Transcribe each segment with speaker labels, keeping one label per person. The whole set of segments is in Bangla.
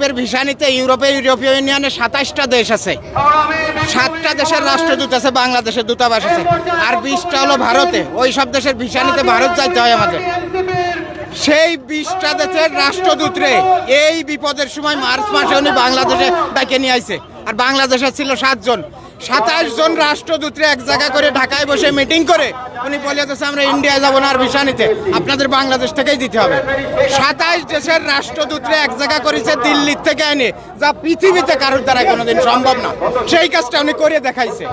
Speaker 1: আমাদের ভিসা নিতে ইউরোপীয় ইউনিয়নে 27টা দেশ আছে, 7টা দেশের রাষ্ট্রদূত আছে, বাংলাদেশের দূতাবাস আছে, আর 20টা হলো ভারতে। ওই সব দেশের ভিসা নিতে ভারত যাইতে হয় আমাদের। সেই 20টা দেশের রাষ্ট্রদূতরে এই বিপদের সময় মার্চ মাসে উনি বাংলাদেশে ডেকে নিয়ে আইছে। আর বাংলাদেশে ছিল 7 জন, 27 জন রাষ্ট্রদূতরে এক জায়গা করে ঢাকায় বসে মিটিং করে উনি বলে দিয়েছে আমরা ইন্ডিয়ায় যাবো না আর ভিসা নিতে, আপনাদের বাংলাদেশ থেকেই দিতে হবে। 27 দেশের রাষ্ট্রদূতরে এক জায়গা করেছে দিল্লির থেকে এনে, যা পৃথিবীতে কারোর দ্বারা কোনোদিন সম্ভব না। সেই কাজটা উনি করে দেখাইছে।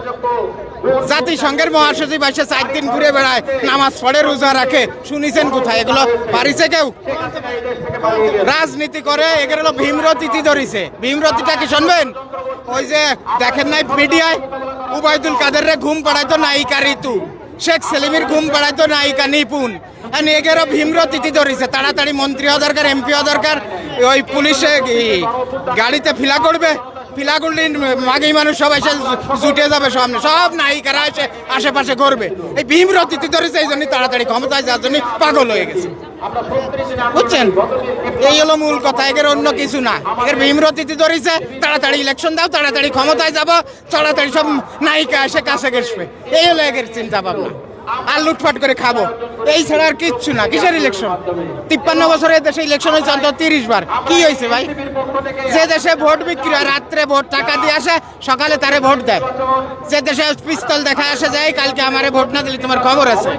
Speaker 1: জাতিসংঘের মহাসচিব এসে 4 দিন ঘুরে বেড়ায়, নামাজ পড়ে, রোজা রাখে, শুনিছেন কোথায়? এগুলো পারিছে কেউ? রাজনীতি করে, এগুলো হলো ভীমরতিথি ধরিছে। ভীমরতিটা কি শুনবেন? ওই যে দেখেন নাই মিডিয়ায়, উবাইদুল কাদের রে ঘুম পাড়াইতো নায়িকা ঋতু, শেখ সেলিমের ঘুম পাড়াইতো নায়িকা নিপুণ। এগেরও ভীমরতিথি ধরিছে, তাড়াতাড়ি মন্ত্রী হওয়া দরকার, এমপি হওয়া দরকার। ওই পুলিশে গাড়িতে ফিলা করবে, ফিলা করলে মাগি মানুষ সবাই জুটে যাবে, সামনে সব নায়িকারা এসে আশেপাশে করবে। এই ভীমরতিথি ধরেছে, এই জন্যই তাড়াতাড়ি ক্ষমতায় যাওয়ার জন্য পাগল হয়ে গেছে, বুঝছেন? এই হলো মূল কথা, এর অন্য কিছু না। এর ভীমরতিথি ধরেছে, তাড়াতাড়ি ইলেকশন দাও, তাড়াতাড়ি ক্ষমতায় যাব, তাড়াতাড়ি সব নায়িকা এসে কাছে ঘেসবে। এই হলো এর চিন্তা ভাবনা। আর লুটপাট করে খাবো, এই ছাড়া আর কিচ্ছু না। কিসের ইলেকশন? 53 বছরের দেশে ইলেকশন হয়েছে অন্তত 30 বার। কি হয়েছে ভাই? যে দেশে ভোট বিক্রি হয়, রাত্রে ভোট টাকা দিয়ে আসে, সকালে তারে ভোট দেয়। যে দেশে পিস্তল দেখা আসে যায়, কালকে আমারে ভোট না দিলে তোমার খবর আছে।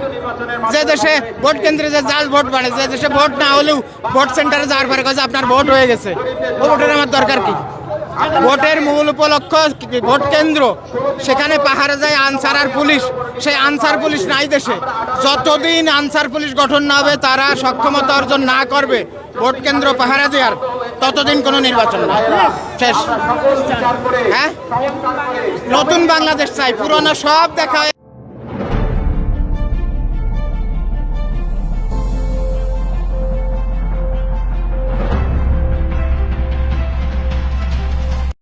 Speaker 1: যে দেশে ভোট কেন্দ্রে যে জাল ভোট বাড়ে, যে দেশে ভোট না হলেও ভোট সেন্টারে যাওয়ার পরে কাছে আপনার ভোট হয়ে গেছে, ও ভোটের আমার দরকার কি? ভোটের মূল উপলক্ষ ভোট কেন্দ্র, সেখানে পাহাড়ে যায় আনসার আর পুলিশ। সেই আনসার পুলিশ নাই দেশে। যতদিন আনসার পুলিশ গঠন না হবে, তারা সক্ষমতা অর্জন না করবে ভোট কেন্দ্র পাহারা দেওয়ার, ততদিন কোনো নির্বাচন না, শেষ। হ্যাঁ, নতুন বাংলাদেশ চাই, পুরোনো সব দেখা